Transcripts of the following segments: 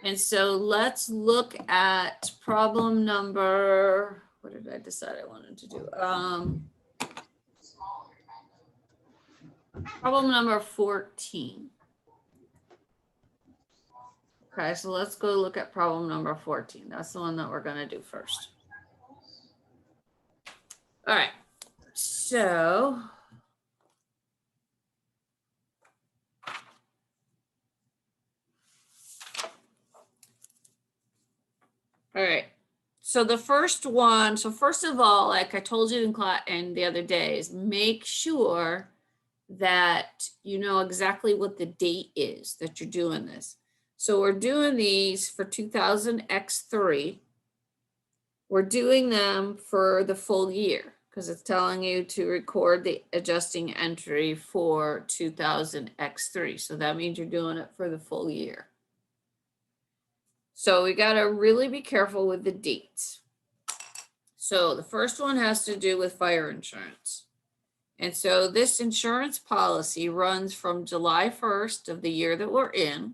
And so let's look at problem number, what did I decide I wanted to do? Problem number 14. Okay, so let's go look at problem number 14. That's the one that we're going to do first. All right, so all right. So the first one, so first of all, like I told you in class and the other day, is make sure that you know exactly what the date is that you're doing this. So we're doing these for 2000 X3. We're doing them for the full year because it's telling you to record the adjusting entry for 2000 X3. So that means you're doing it for the full year. So we got to really be careful with the dates. So the first one has to do with fire insurance. And so this insurance policy runs from July 1st of the year that we're in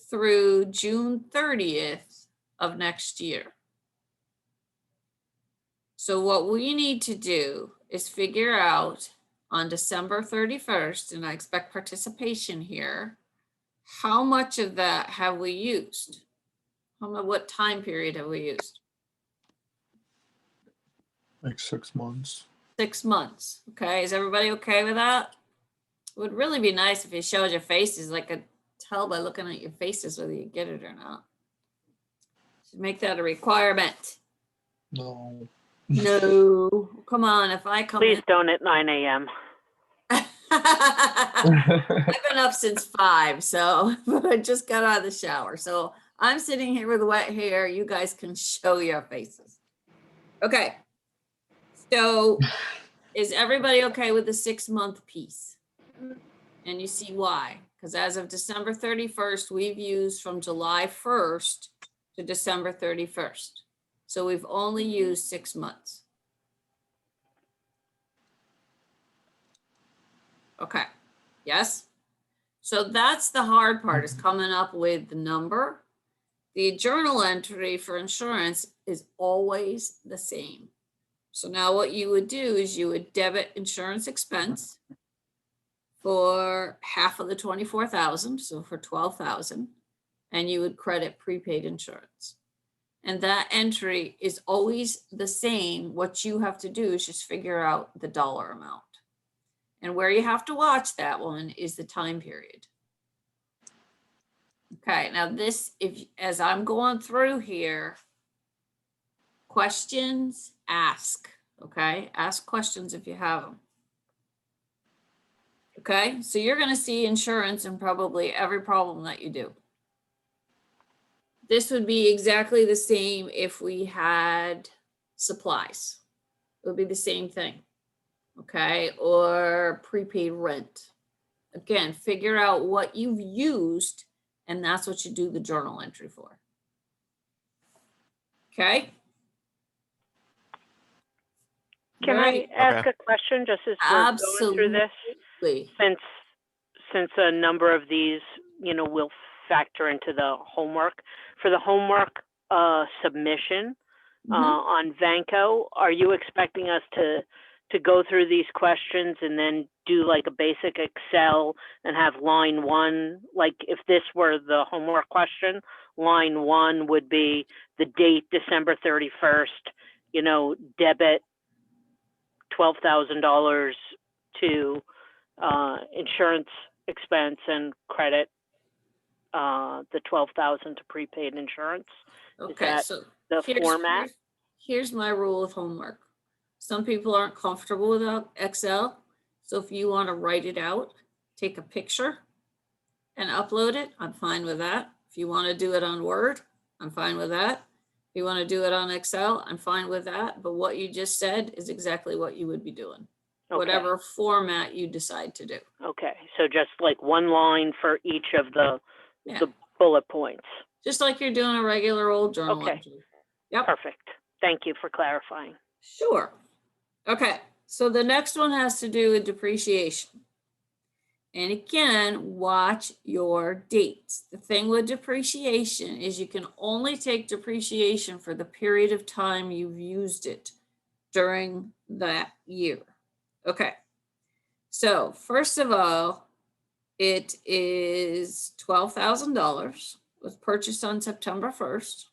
through June 30th of next year. So what we need to do is figure out on December 31st, and I expect participation here, how much of that have we used? What time period have we used? Like 6 months. 6 months. Okay, is everybody okay with that? It would really be nice if you showed your faces, like I tell by looking at your faces whether you get it or not. Should make that a requirement. No. No, come on, if I come Please in. don't at 9 a.m. I've been up since 5, so I just got out of the shower. So I'm sitting here with wet hair. You guys can show your faces. Okay. So is everybody okay with the 6-month piece? And you see why? Because as of December 31st, we've used from July 1st to December 31st. So we've only used 6 months. Okay, yes? So that's the hard part, is coming up with the number. The journal entry for insurance is always the same. So now what you would do is you would debit insurance expense for half of the 24,000, so for 12,000, and you would credit prepaid insurance. And that entry is always the same. What you have to do is just figure out the dollar amount. And where you have to watch that one is the time period. Okay, now this, as I'm going through here, questions, ask, okay? Ask questions if you have them. Okay, so you're gonna see insurance in probably every problem that you do. This would be exactly the same if we had supplies. It would be the same thing, okay? Or prepaid rent. Again, figure out what you've used, and that's what you do the journal entry for. Okay? Can Right. I ask a question just as we're going through this? Absolutely. Since a number of these, will factor into the homework. For the homework submission on Vanco, are you expecting us to go through these questions and then do like a basic Excel and have line 1, like if this were the homework question, line 1 would be the date December 31st, debit $12,000 to insurance expense and credit the $12,000 to prepaid insurance. Okay, so the format? Here's my rule of homework. Some people aren't comfortable with Excel. So if you want to write it out, take a picture and upload it, I'm fine with that. If you want to do it on Word, I'm fine with that. If you want to do it on Excel, I'm fine with that. But what you just said is exactly what you would be doing. Okay. Whatever format you decide to do. Okay, so just like one line for each of the bullet points. Just like you're doing a regular old journal entry. Yep. Perfect. Thank you for clarifying. Sure. Okay, so the next one has to do with depreciation. And again, watch your dates. The thing with depreciation is you can only take depreciation for the period of time you've used it during that year. Okay. So first of all, it is $12,000, was purchased on September 1st.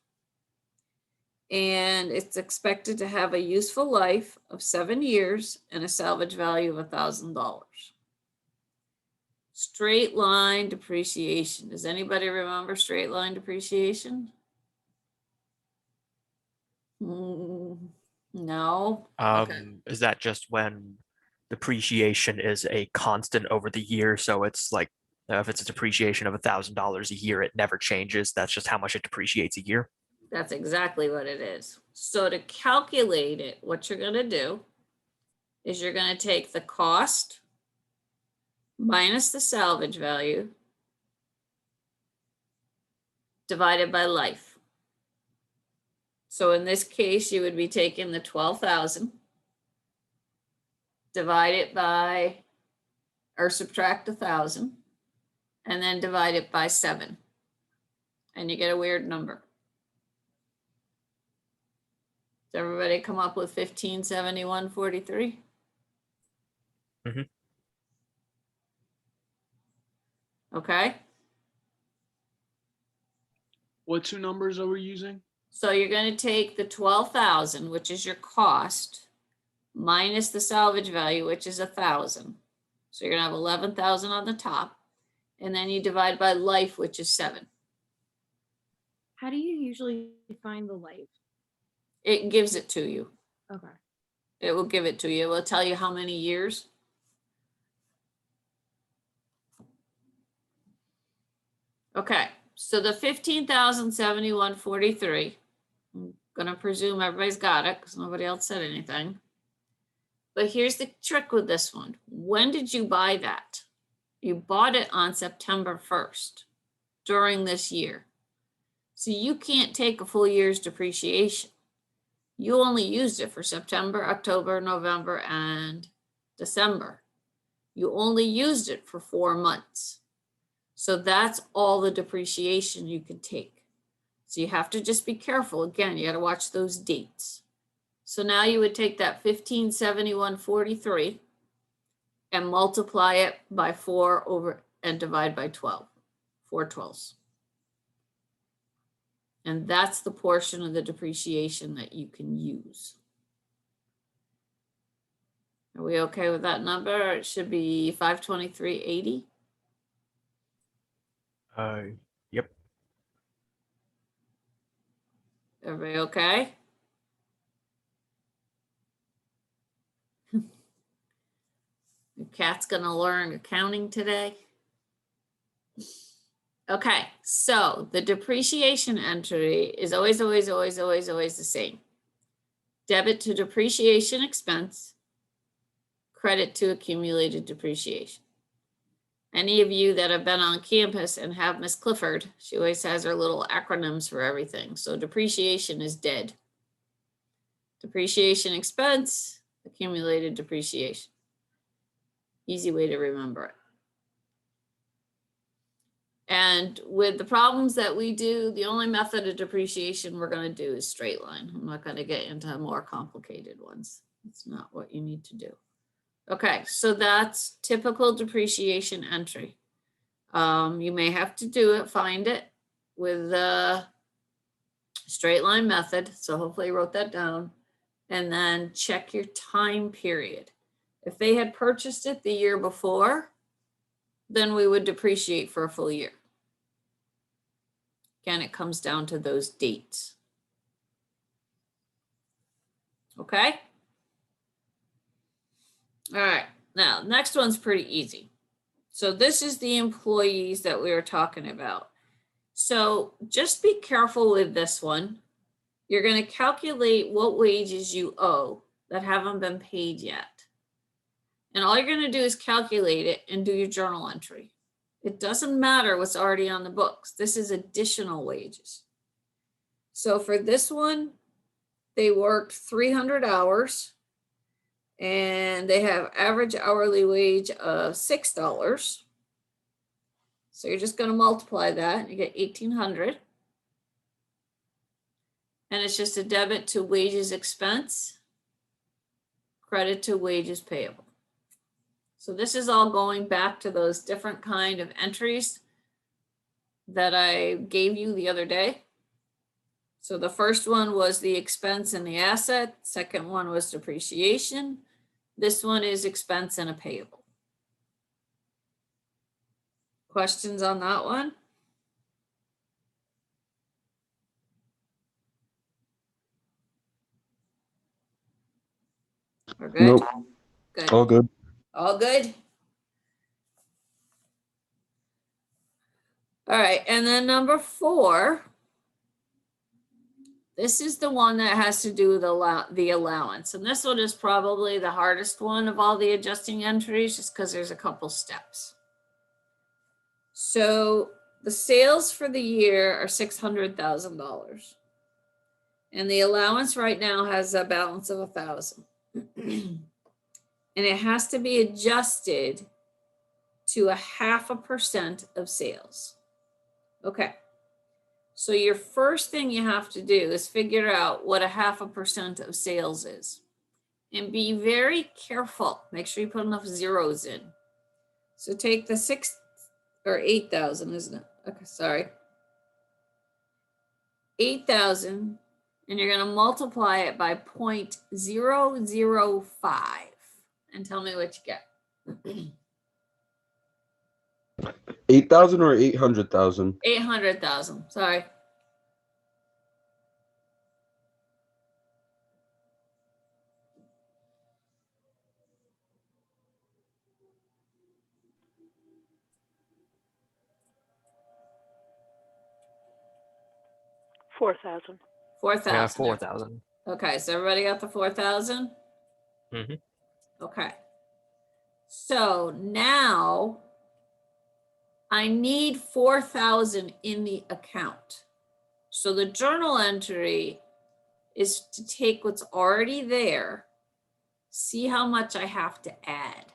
And it's expected to have a useful life of 7 years and a salvage value of $1,000. Straight line depreciation. Does anybody remember straight line depreciation? No. Okay. Is that just when depreciation is a constant over the year? So it's like if it's a depreciation of $1,000 a year, it never changes. That's just how much it depreciates a year. That's exactly what it is. So to calculate it, what you're going to do is you're going to take the cost minus the salvage value divided by life. So in this case, you would be taking the 12,000, divide it by, or subtract 1,000, and then divide it by 7. And you get a weird number. Does everybody come up with 1571.43? Mhm. Okay. What two numbers are we using? So you're going to take the 12,000, which is your cost, minus the salvage value, which is 1,000. So you're going to have 11,000 on the top, and then you divide by life, which is 7. How do you usually find the life? It gives it to you. Okay. It will give it to you. It will tell you how many years. Okay, so the 15,071.43, I'm gonna presume everybody's got it because nobody else said anything. But here's the trick with this one. When did you buy that? You bought it on September 1st during this year. So you can't take a full year's depreciation. You only used it for September, October, November, and December. You only used it for 4 months. So that's all the depreciation you can take. So you have to just be careful. Again, you got to watch those dates. So now you would take that 1571.43 and multiply it by 4 over and divide by 12, 4 twelfths. And that's the portion of the depreciation that you can use. Are we okay with that number? It should be 523.80. Yep. Everybody okay? Your cat's gonna learn accounting today. Okay, so the depreciation entry is always the same. Debit to depreciation expense, credit to accumulated depreciation. Any of you that have been on campus and have Miss Clifford, she always has her little acronyms for everything. So depreciation is dead. Depreciation expense, accumulated depreciation. Easy way to remember it. And with the problems that we do, the only method of depreciation we're going to do is straight line. I'm not going to get into more complicated ones. It's not what you need to do. Okay, so that's typical depreciation entry. You may have to do it, find it with the straight line method. So hopefully you wrote that down. And then check your time period. If they had purchased it the year before, then we would depreciate for a full year. Again, it comes down to those dates. Okay? All right, now next one's pretty easy. So this is the employees that we were talking about. So just be careful with this one. You're going to calculate what wages you owe that haven't been paid yet. And all you're going to do is calculate it and do your journal entry. It doesn't matter what's already on the books. This is additional wages. So for this one, they worked 300 hours and they have average hourly wage of $6. So you're just going to multiply that and you get 1,800. And it's just a debit to wages expense, credit to wages payable. So this is all going back to those different kind of entries that I gave you the other day. So the first one was the expense and the asset. Second one was depreciation. This one is expense and a payable. Questions on that one? We're good? Nope. Good. All good. All good? All right, and then number 4. This is the one that has to do with the allowance. And this one is probably the hardest one of all the adjusting entries, just because there's a couple steps. So the sales for the year are $600,000. And the allowance right now has a balance of 1,000. And it has to be adjusted to 0.5% of sales. Okay. So your first thing you have to do is figure out what 0.5% of sales is. And be very careful. Make sure you put enough zeros in. So take the 8,000, isn't it? Okay, sorry. 8,000, and you're going to multiply it by 0.005 and tell me what you get. 8,000 or 800,000? 800,000, sorry. $4,000. 4,000. Yeah, 4,000. Okay, so everybody got the 4,000? Mhm. Okay. So now I need 4,000 in the account. So the journal entry is to take what's already there, see how much I have to add.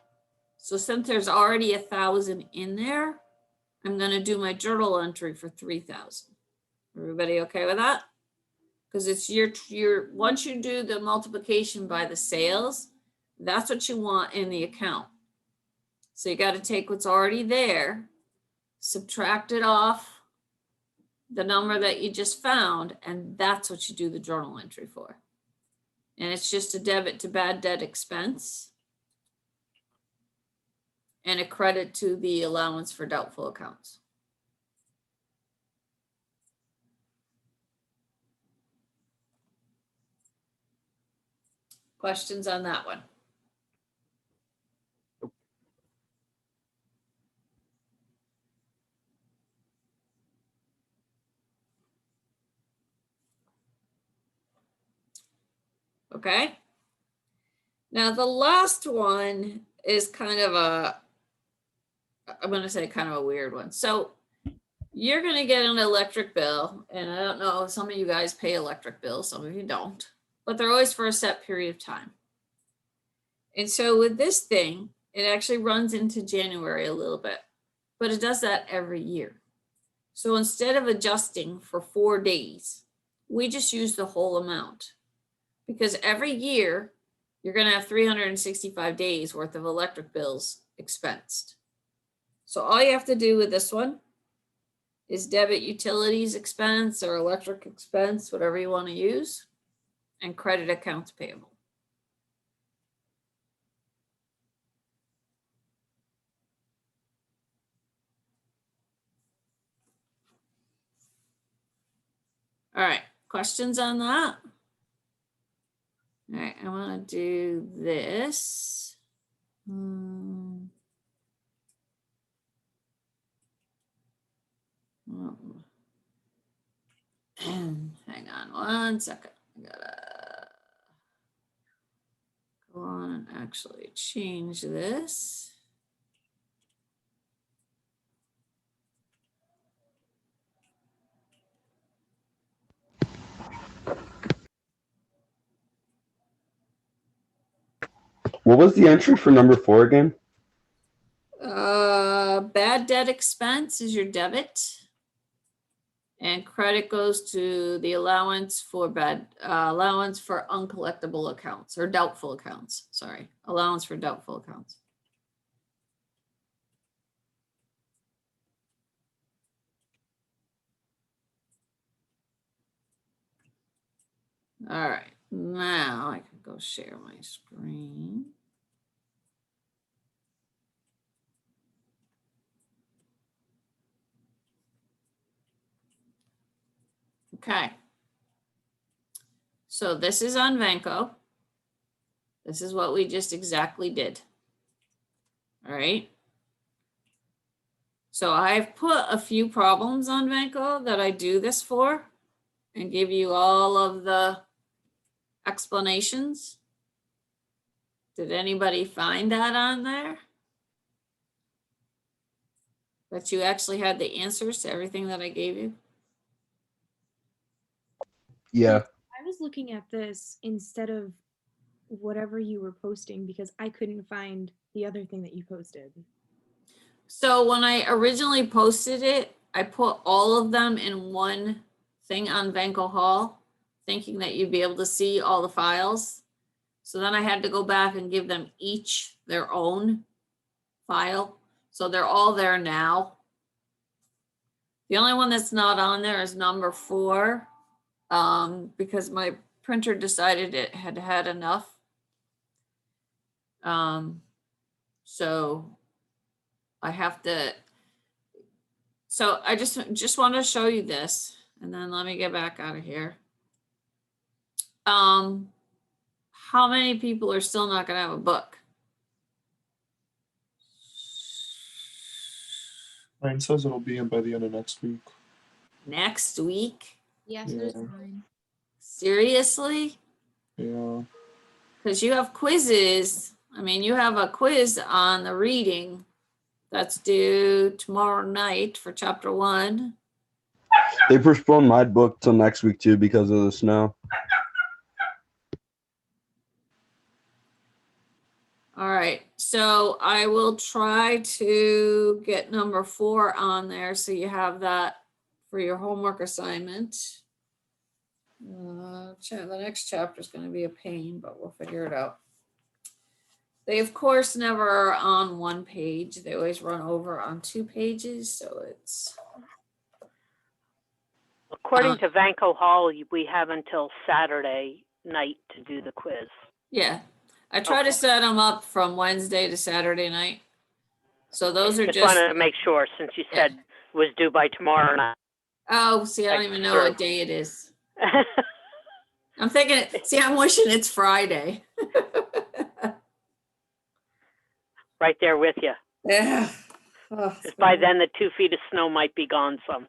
So since there's already 1,000 in there, I'm going to do my journal entry for 3,000. Everybody okay with that? Because it's your once you do the multiplication by the sales, that's what you want in the account. So you got to take what's already there, subtract it off the number that you just found, and that's what you do the journal entry for. And it's just a debit to bad debt expense and a credit to the allowance for doubtful accounts. Questions on that one? Okay. Now the last one is kind of I'm going to say kind of a weird one. So you're going to get an electric bill, and I don't know, some of you guys pay electric bills, some of you don't, but they're always for a set period of time. And so with this thing, it actually runs into January a little bit, but it does that every year. So instead of adjusting for 4 days, we just use the whole amount, because every year you're going to have 365 days worth of electric bills expensed. So all you have to do with this one is debit utilities expense or electric expense, whatever you want to use, and credit accounts payable. All right, questions on that? All right, I want to do this. Hang on 1 second. I gotta go on and actually change this. What was the entry for number 4 again? bad debt expense is your debit. And credit goes to the allowance for uncollectible accounts or doubtful accounts, sorry, allowance for doubtful accounts. All right, now I can go share my screen. Okay. So this is on Vanco. This is what we just exactly did. All right. So I've put a few problems on Vanco that I do this for and give you all of the explanations. Did anybody find that on there? That you actually had the answers to everything that I gave you? Yeah. I was looking at this instead of whatever you were posting because I couldn't find the other thing that you posted. So when I originally posted it, I put all of them in one thing on Vanco Hall, thinking that you'd be able to see all the files. So then I had to go back and give them each their own file. So they're all there now. The only one that's not on there is number 4, because my printer decided it had had enough. So I have to, so I just want to show you this, and then let me get back out of here. How many people are still not going to have a book? Mine says it'll be in by the end of next week. Next week? Yes, Yeah. there's mine. Seriously? Yeah. Because you have quizzes. I mean, you have a quiz on the reading that's due tomorrow night for chapter 1. They postponed my book till next week too because of the snow. All right, so I will try to get number 4 on there so you have that for your homework assignment. The next chapter is going to be a pain, but we'll figure it out. They, of course, never are on one page. They always run over on 2 pages, so it's... According to Vanco Hall, we have until Saturday night to do the quiz. Yeah, I try to Okay. set them up from Wednesday to Saturday night. So those are Just just... wanted to make sure, since you Yeah. said it was due by tomorrow night. Oh, see, I don't Like even know sure. what day it is. I'm thinking, see, I'm wishing it's Friday. Right there with you. Yeah. Oh, Because by then, the 2 feet of snow might be gone some.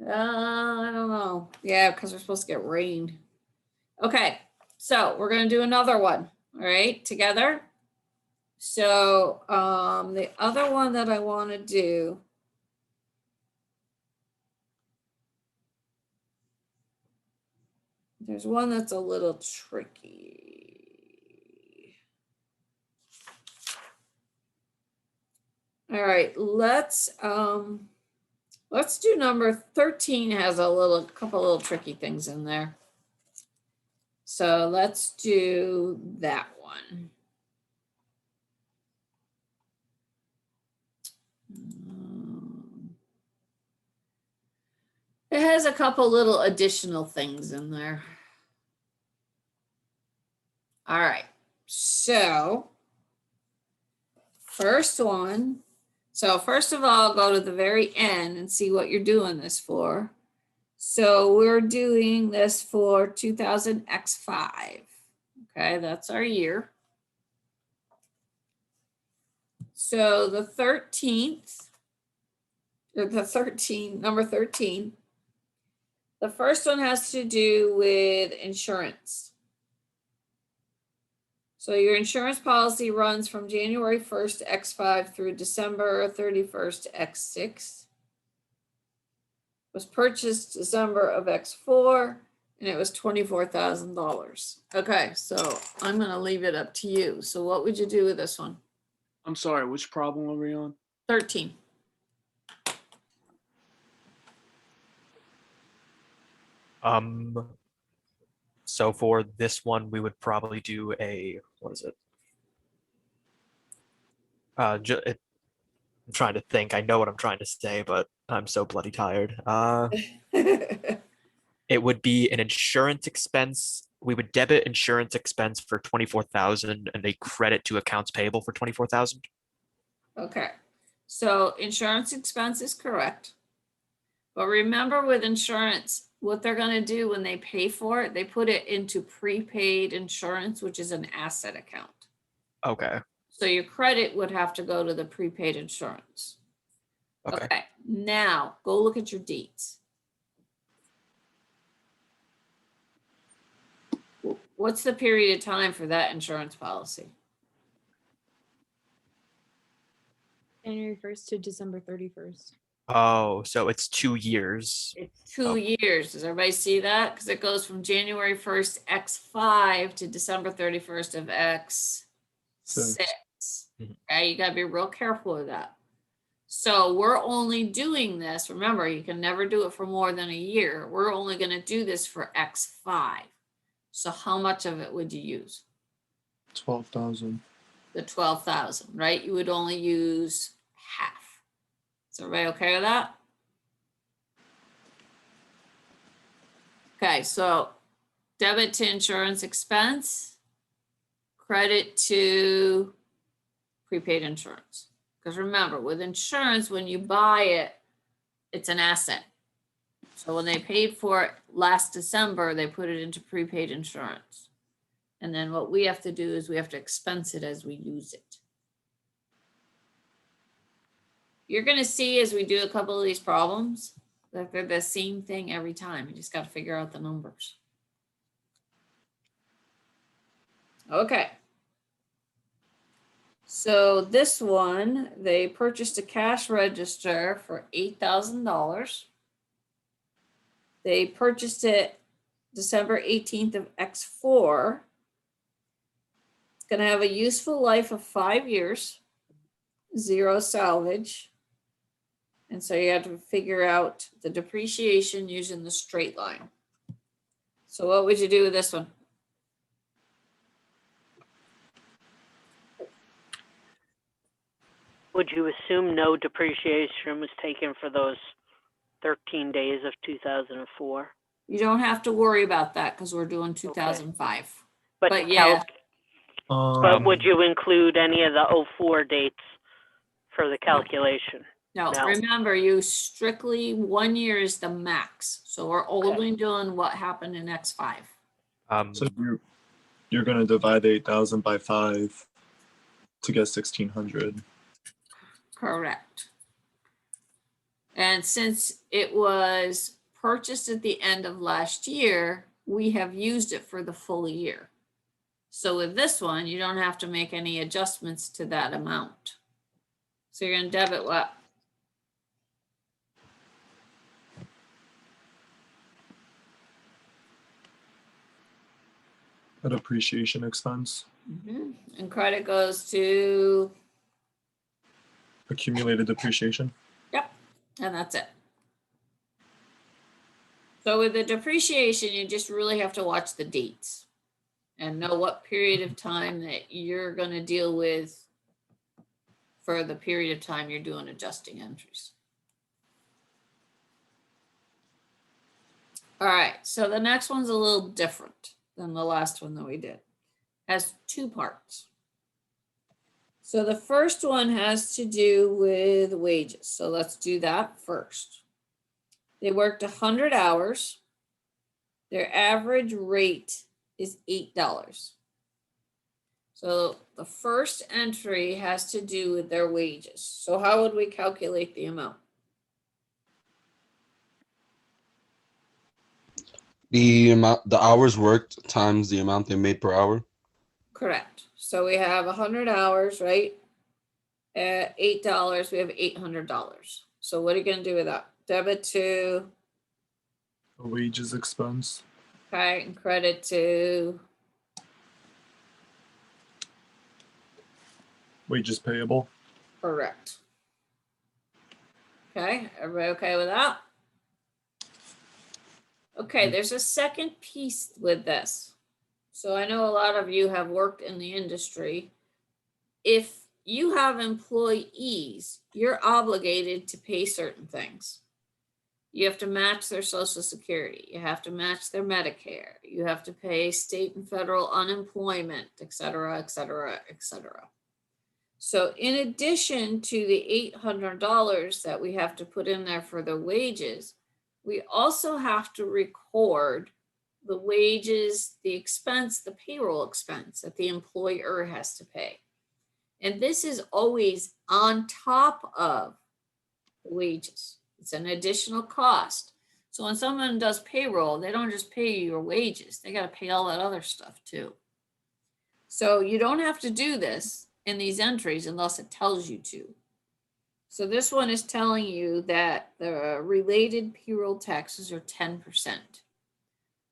I don't know. Yeah, because we're supposed to get rain. Okay, so we're gonna do another one. All right, together. So the other one that I want to do. There's one that's a little tricky. All right, let's do number 13. Has a couple little tricky things in there. So let's do that one. It has a couple little additional things in there. All right, so first one. So first of all, go to the very end and see what you're doing this for. So we're doing this for 2000 X5. Okay, that's our year. So the 13th, or number 13, the first one has to do with insurance. So your insurance policy runs from January 1st to X5 through December 31st to X6. Was purchased December of X4, and it was $24,000. Okay, so I'm gonna leave it up to you. So what would you do with this one? I'm sorry, which problem are we on? 13. So for this one, we would probably do what is it? I'm trying to think. I know what I'm trying to say, but I'm so bloody tired. It would be an insurance expense. We would debit insurance expense for 24,000 and a credit to accounts payable for 24,000. Okay, so insurance expense is correct. But remember with insurance, what they're gonna do when they pay for it, they put it into prepaid insurance, which is an asset account. Okay. So your credit would have to go to the prepaid insurance. Okay. Okay, now go look at your deeds. What's the period of time for that insurance policy? January 1st to December 31st. Oh, so it's 2 years. It's 2 Oh. years. Does everybody see that? Because it goes from January 1st X5 to December 31st of X6. Mhm. Okay, you gotta be real careful with that. So we're only doing this, remember, you can never do it for more than a year. We're only gonna do this for X5. So how much of it would you use? 12,000. The 12,000, right? You would only use half. Is everybody okay with that? Okay, so debit to insurance expense, credit to prepaid insurance. Because remember, with insurance, when you buy it, it's an asset. So when they paid for it last December, they put it into prepaid insurance. And then what we have to do is we have to expense it as we use it. You're gonna see as we do a couple of these problems, that they're the same thing every time. You just gotta figure out the numbers. Okay. So this one, they purchased a cash register for $8,000. They purchased it December 18th of X4. It's gonna have a useful life of 5 years, 0 salvage. And so you have to figure out the depreciation using the straight line. So what would you do with this one? Would you assume no depreciation was taken for those 13 days of 2004? You don't have to worry about that because we're doing 2005. But But yeah, but would you include any of the 04 dates for the calculation? no, No. remember you strictly 1 year is the max. So we're only doing what happened in X5. So you're going to divide the 8,000 by 5 to get 1,600. Correct. And since it was purchased at the end of last year, we have used it for the full year. So with this one, you don't have to make any adjustments to that amount. So you're gonna debit what? A depreciation expense, And credit goes to, accumulated depreciation. yep, and that's it. So with the depreciation, you just really have to watch the dates and know what period of time that you're gonna deal with for the period of time you're doing adjusting entries. All right, so the next one's a little different than the last one that we did. Has 2 parts. So the first one has to do with wages. So let's do that first. They worked 100 hours. Their average rate is $8. So the first entry has to do with their wages. So how would we calculate the amount? The hours worked times the amount they made per hour. Correct. So we have 100 hours, right? At $8, we have $800. So what are you gonna do with that? Debit to, A wages expense. okay, and credit to, Wages payable. correct. Okay, everybody okay with that? Okay, there's a second piece with this. So I know a lot of you have worked in the industry. If you have employees, you're obligated to pay certain things. You have to match their social security. You have to match their Medicare. You have to pay state and federal unemployment, et cetera, et cetera, et cetera. So in addition to the $800 that we have to put in there for the wages, we also have to record the wages, the expense, the payroll expense that the employer has to pay. And this is always on top of the wages. It's an additional cost. So when someone does payroll, they don't just pay you your wages, they got to pay all that other stuff too. So you don't have to do this in these entries unless it tells you to. So this one is telling you that the related payroll taxes are 10%.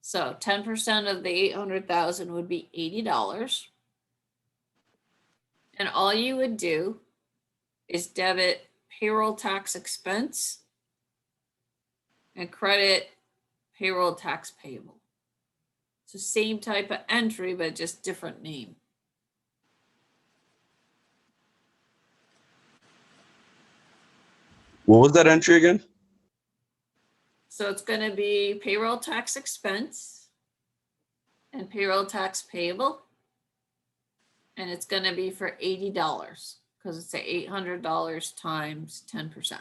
So 10% of the 800,000 would be $80. And all you would do is debit payroll tax expense and credit payroll tax payable. So same type of entry, but just different name. What was that entry again? So it's going to be payroll tax expense and payroll tax payable. And it's going to be for $80 because it's $800 times 10%.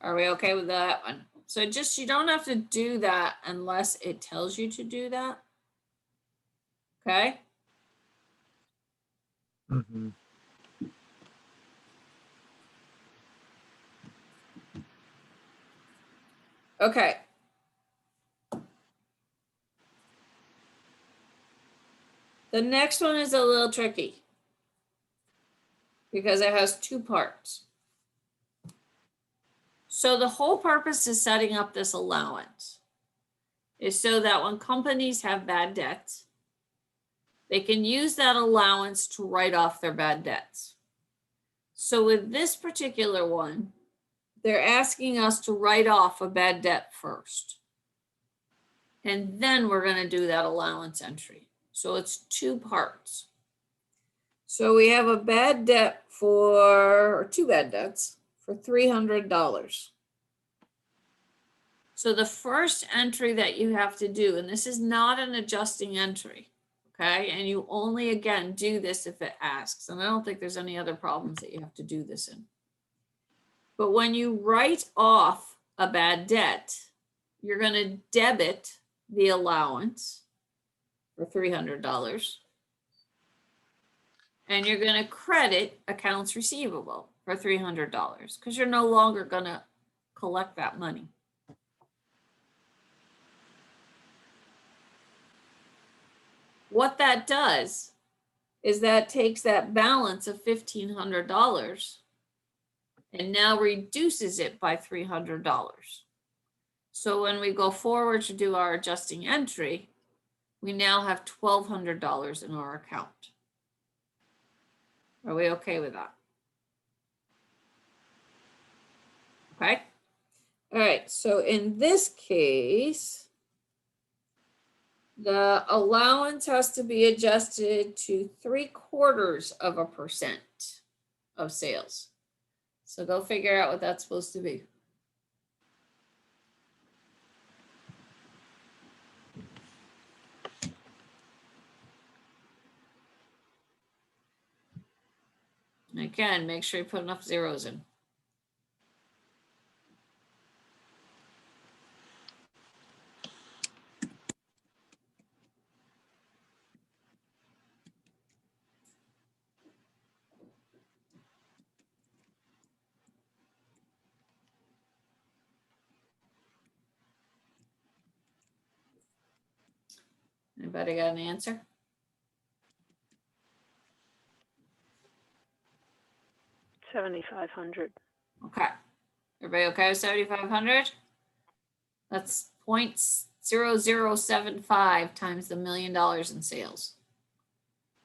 Are we okay with that one? So just, you don't have to do that unless it tells you to do that. Okay. Mm-hmm. Okay. The next one is a little tricky because it has two parts. So the whole purpose of setting up this allowance is so that when companies have bad debts, they can use that allowance to write off their bad debts. So with this particular one, they're asking us to write off a bad debt first. And then we're going to do that allowance entry. So it's two parts. So we have a bad debt or two bad debts for $300. So the first entry that you have to do, and this is not an adjusting entry, okay? And you only, again, do this if it asks. And I don't think there's any other problems that you have to do this in. But when you write off a bad debt, you're going to debit the allowance for $300. And you're going to credit accounts receivable for $300 because you're no longer going to collect that money. What that does is that takes that balance of $1,500 and now reduces it by $300. So when we go forward to do our adjusting entry, we now have $1,200 in our account. Are we okay with that? Okay. All right. So in this case, the allowance has to be adjusted to 0.75% of sales. So go figure out what that's supposed to be. Again, make sure you put enough zeros in. Anybody got an answer? $7,500. Okay. Everybody okay with 7,500? That's 0.0075 times the $1 million in sales.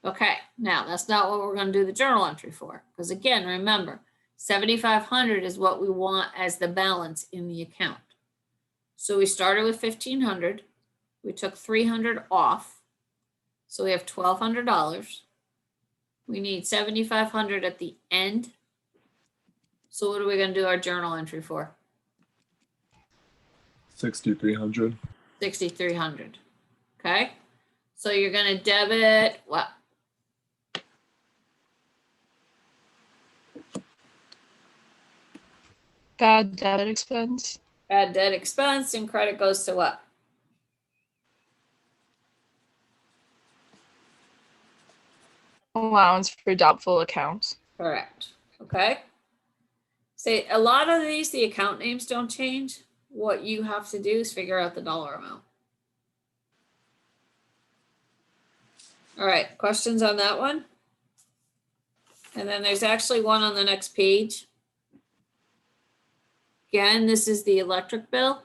Okay, now that's not what we're going to do the journal entry for, because again, remember, 7,500 is what we want as the balance in the account. So we started with 1,500. We took 300 off. So we have $1,200. We need 7,500 at the end. So what are we going to do our journal entry for? 6,300. 6,300. Okay. So you're going to debit what? Bad debit expense. Bad debt expense, and credit goes to what? Allowance for doubtful accounts. Correct. Okay. Say a lot of these, the account names don't change. What you have to do is figure out the dollar amount. All right, questions on that one? And then there's actually one on the next page. Again, this is the electric bill.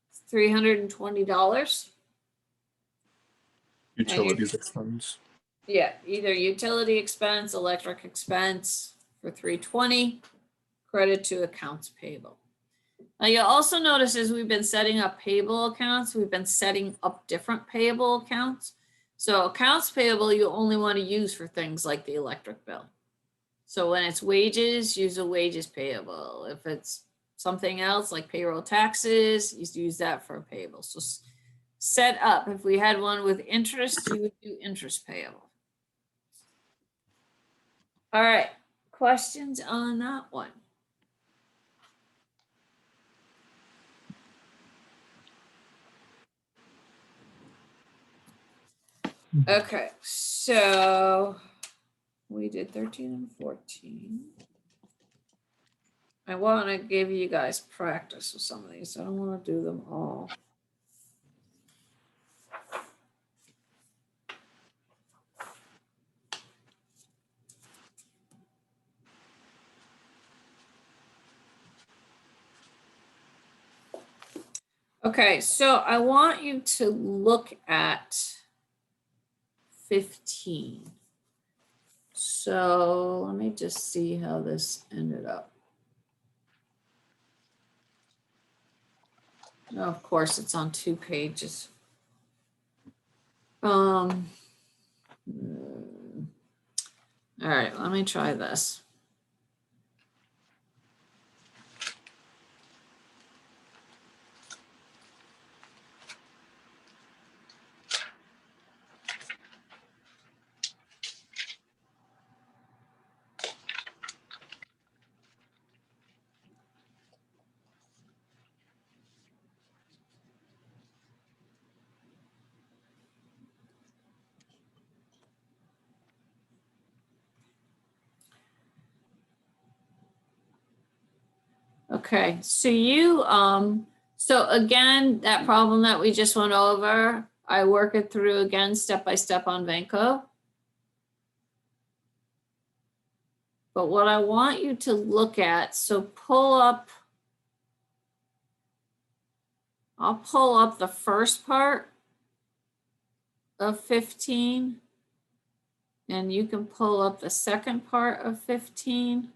It's $320. Utilities expense. Yeah, either utility expense, electric expense for $320, credit to accounts payable. Now you'll also notice as we've been setting up payable accounts, we've been setting up different payable accounts. So accounts payable, you only want to use for things like the electric bill. So when it's wages, use a wages payable. If it's something else like payroll taxes, you use that for a payable. So set up, if we had one with interest, you would do interest payable. All right, questions on that one? Okay, so we did 13 and 14. I want to give you guys practice with some of these. I don't want to do them all. Okay, so I want you to look at 15. So let me just see how this ended up. Oh, of course, it's on 2 pages. All right, let me try this. Okay, so so again, that problem that we just went over, I work it through again, step by step on Venko. But what I want you to look at, so I'll pull up the first part of 15, and you can pull up the second part of 15.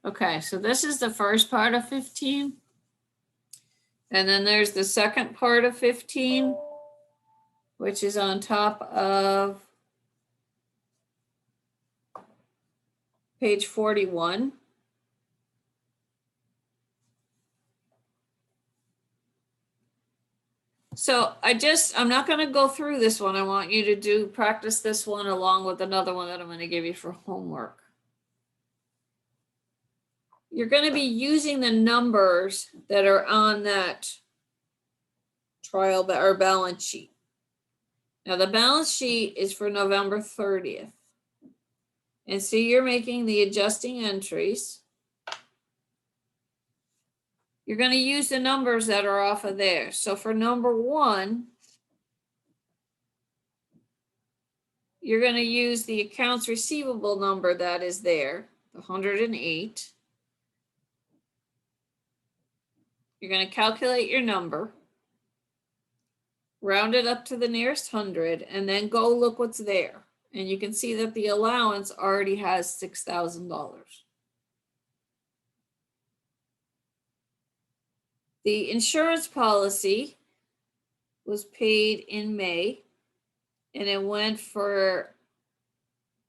Okay, so this is the first part of 15. And then there's the second part of 15, which is on top of page 41. So I'm not going to go through this one. I want you to practice this one along with another one that I'm going to give you for homework. You're going to be using the numbers that are on that trial or balance sheet. Now the balance sheet is for November 30th. And so you're making the adjusting entries. you're gonna use the numbers that are off of there. So for number 1, you're gonna use the accounts receivable number that is there, the 108. You're gonna calculate your number, round it up to the nearest 100, and then go look what's there. And you can see that the allowance already has $6,000. The insurance policy was paid in May, and it went for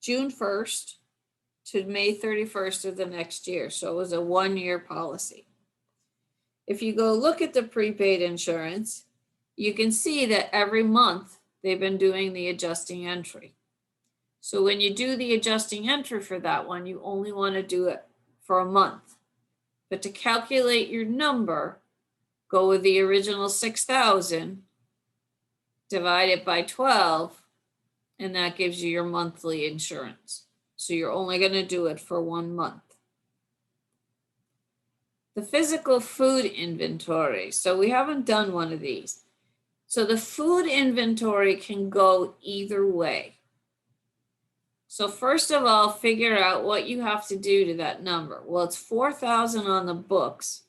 June 1st to May 31st of the next year. So it was a 1-year policy. If you go look at the prepaid insurance, you can see that every month they've been doing the adjusting entry. So when you do the adjusting entry for that one, you only want to do it for a month. But to calculate your number, go with the original 6,000, divide it by 12, and that gives you your monthly insurance. So you're only going to do it for 1 month. The physical food inventory. So we haven't done one of these. So the food inventory can go either way. So first of all, figure out what you have to do to that number. Well, it's 4,000 on the books,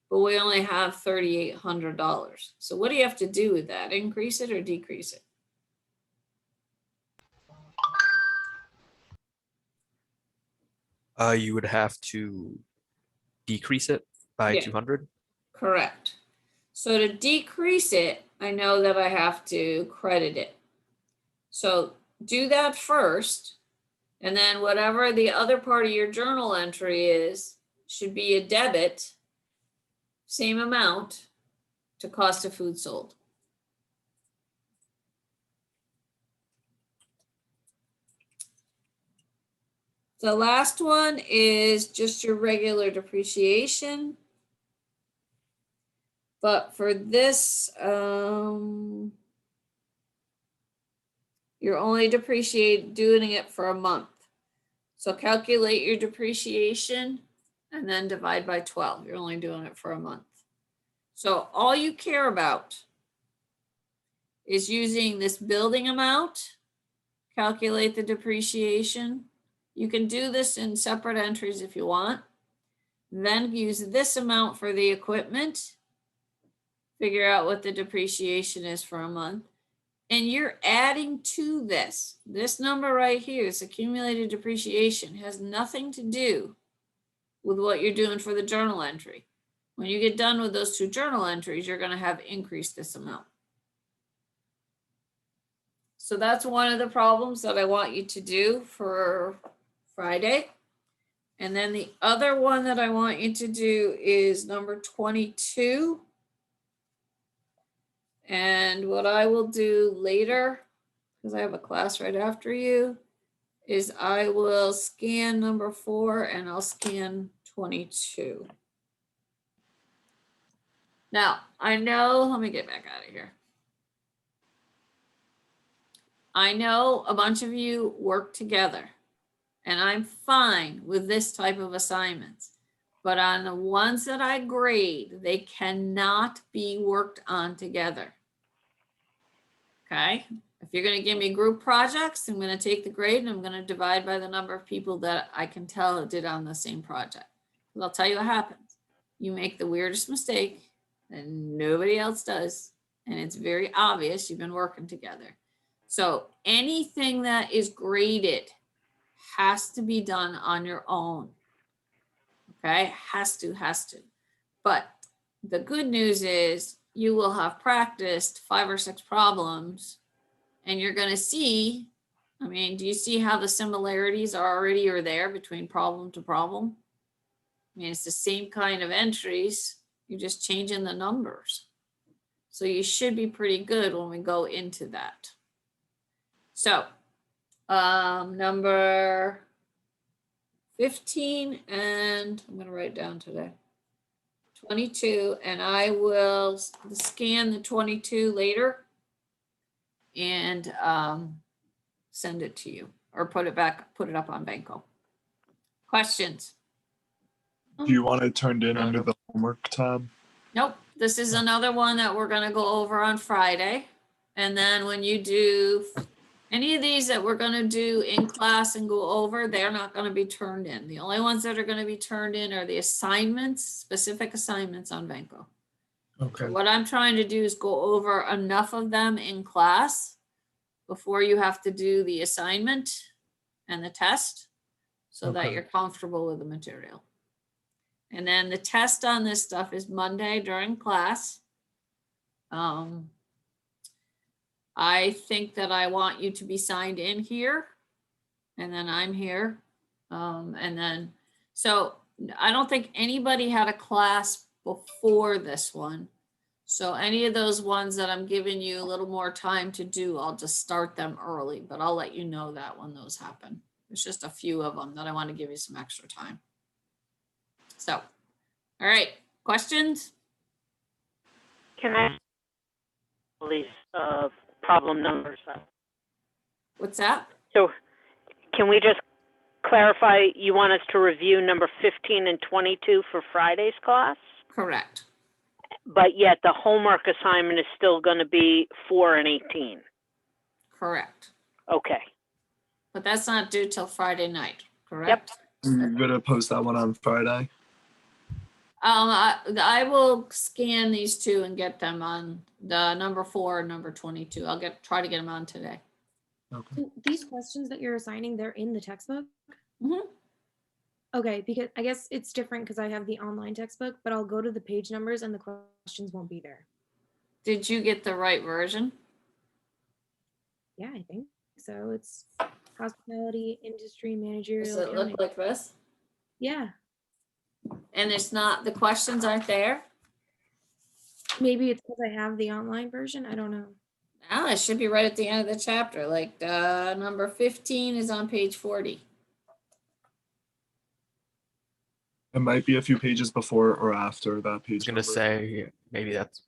but we only have $3,800. So what do you have to do with that? Increase it or decrease it? You would have to decrease it by Yeah. 200. Correct. So to decrease it, I know that I have to credit it. So do that first, and then whatever the other part of your journal entry is, should be a debit, same amount to cost of food sold. The last one is just your regular depreciation. But for this, you're only doing it for a month. So calculate your depreciation and then divide by 12. You're only doing it for a month. So all you care about is using this building amount, calculate the depreciation. You can do this in separate entries if you want. Then use this amount for the equipment. Figure out what the depreciation is for a month. And you're adding to this. This number right here, this accumulated depreciation, has nothing to do with what you're doing for the journal entry. When you get done with those 2 journal entries, you're going to have increased this amount. So that's one of the problems that I want you to do for Friday. And then the other one that I want you to do is number 22. And what I will do later, because I have a class right after you, is I will scan number 4 and I'll scan 22. Now, I know, let me get back out of here. I know a bunch of you work together, and I'm fine with this type of assignments. But on the ones that I grade, they cannot be worked on together. Okay? If you're going to give me group projects, I'm going to take the grade and I'm going to divide by the number of people that I can tell did on the same project. Because I'll tell you what happens. You make the weirdest mistake that nobody else does, and it's very obvious you've been working together. So anything that is graded has to be done on your own. Okay, has to. But the good news is you will have practiced 5 or 6 problems, and you're going to see, I mean, do you see how the similarities are there between problem to problem? I mean, it's the same kind of entries, you're just changing the numbers. So you should be pretty good when we go into that. So number 15, and I'm going to write down today, 22, and I will scan the 22 later and send it to you, or put it up on Banco. Questions? Do you want it turned in under the homework tab? Nope, this is another one that we're gonna go over on Friday. And then when you do any of these that we're gonna do in class and go over, they're not gonna be turned in. The only ones that are gonna be turned in are the assignments, specific assignments on Vanco. Okay. What I'm trying to do is go over enough of them in class before you have to do the assignment and the test, so that Okay. you're comfortable with the material. And then the test on this stuff is Monday during class. I think that I want you to be signed in here, and then I'm here. And then, so I don't think anybody had a class before this one. So any of those ones that I'm giving you a little more time to do, I'll just start them early, but I'll let you know that when those happen. There's just a few of them that I want to give you some extra time. So, all right, questions? Can I these problem numbers? What's that? So can we just clarify, you want us to review number 15 and 22 for Friday's class? Correct. But yet the homework assignment is still going to be 4 and 18. Correct. Okay. But that's not due till Friday night, correct? You're gonna post that one on Friday? I will scan these two and get them on the number 4 and number 22. I'll try to get them on today. Okay. So these questions that you're assigning, they're in the textbook? Mhm. Okay, because I guess it's different because I have the online textbook, but I'll go to the page numbers and the questions won't be there. Did you get the right version? Yeah, I think so. It's hospitality, industry, Does managerial. it look accounting. like this? Yeah, And it's not, the questions aren't there? maybe it's because I have the online version. I don't know. Oh, it should be right at the end of the chapter. Like number 15 is on page 40. It might be a few pages before or after that I page. was gonna number. say maybe that's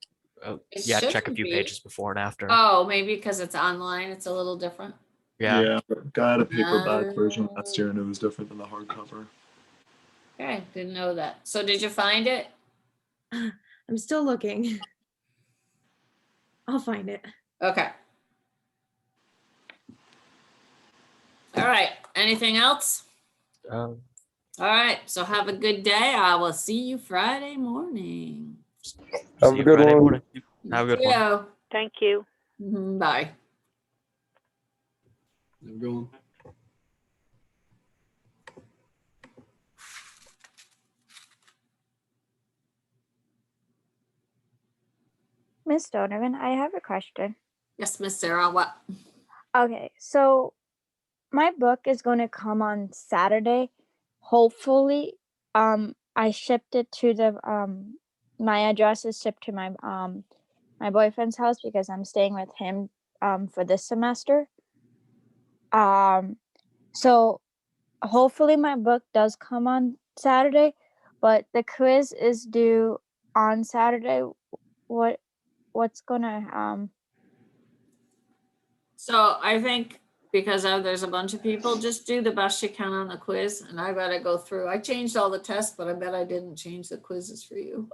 It yeah. Check a shouldn't few be. pages before and after. Oh, maybe because it's online, it's a little different. Yeah. Got a paperback version last year and it was different than the hardcover. Okay, didn't know that. So did you find it? I'm still looking. I'll find it. Okay. All right, anything else? Um, All right, so have a good day. I will see you Friday morning. Have see a you good Friday one. morning. Have a good one. Yeah. Thank you. Bye. Have a good one. Miss Donovan, I have a question. Yes, Miss Sarah, what? Okay, so my book is going to come on Saturday. Hopefully, I shipped it to the my address is shipped to my boyfriend's house because I'm staying with him for this semester. So hopefully my book does come on Saturday, but the quiz is due on Saturday. What's gonna So I think because there's a bunch of people, just do the best you can on the quiz, and I gotta go through. I changed all the tests, but I bet I didn't change the quizzes for you.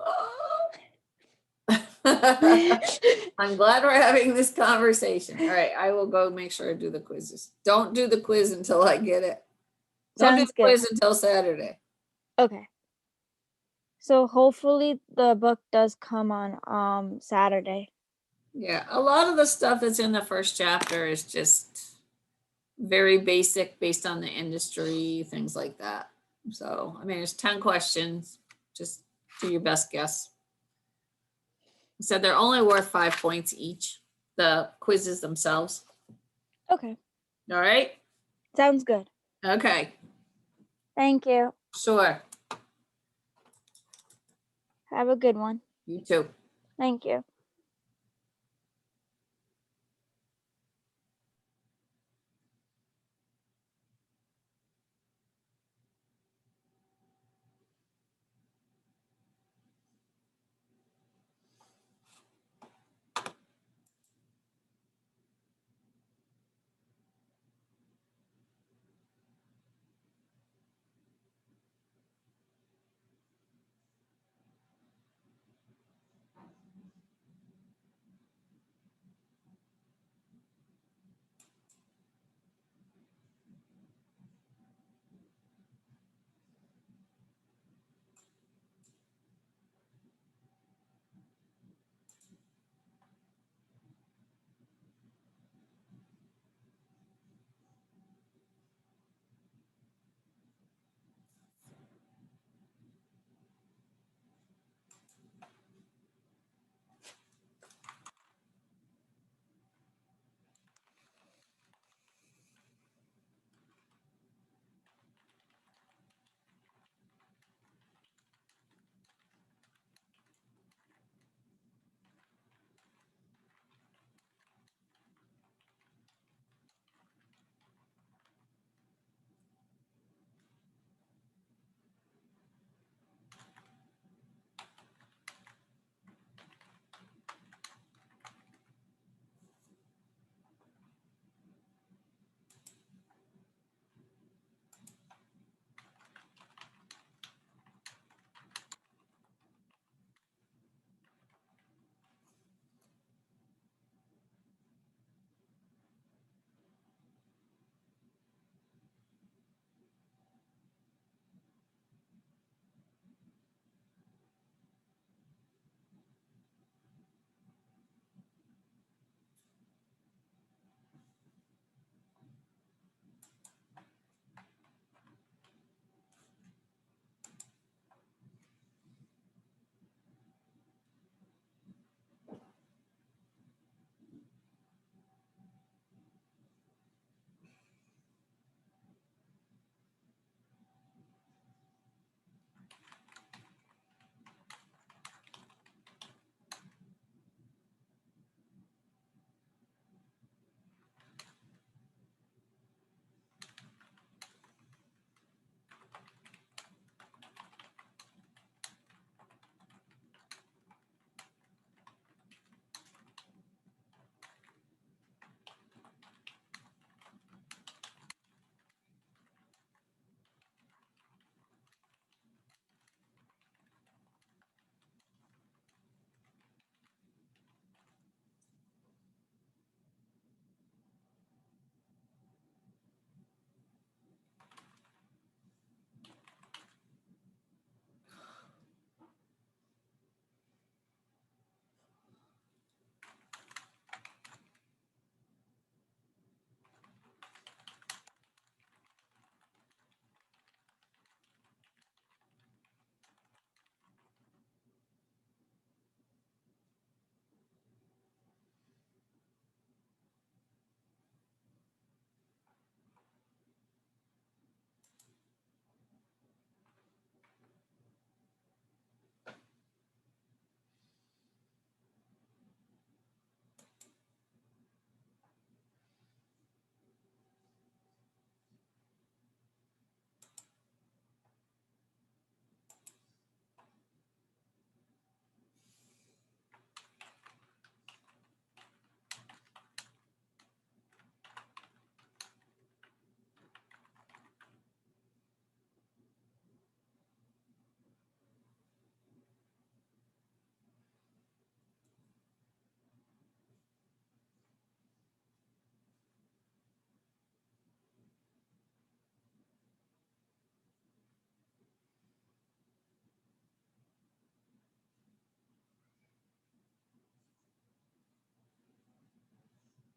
I'm glad we're having this conversation. All right, I will go make sure I do the quizzes. Don't do the quiz until I get it. Don't do Sounds the good. quiz until Saturday. Okay. So hopefully the book does come on Saturday. Yeah, a lot of the stuff that's in the first chapter is just very basic based on the industry, things like that. So, I mean, there's 10 questions. Just do your best guess. I said they're only worth 5 points each, the quizzes themselves. Okay. All right? Sounds good. Okay, Thank you. sure. Have a good one. You too. Thank you.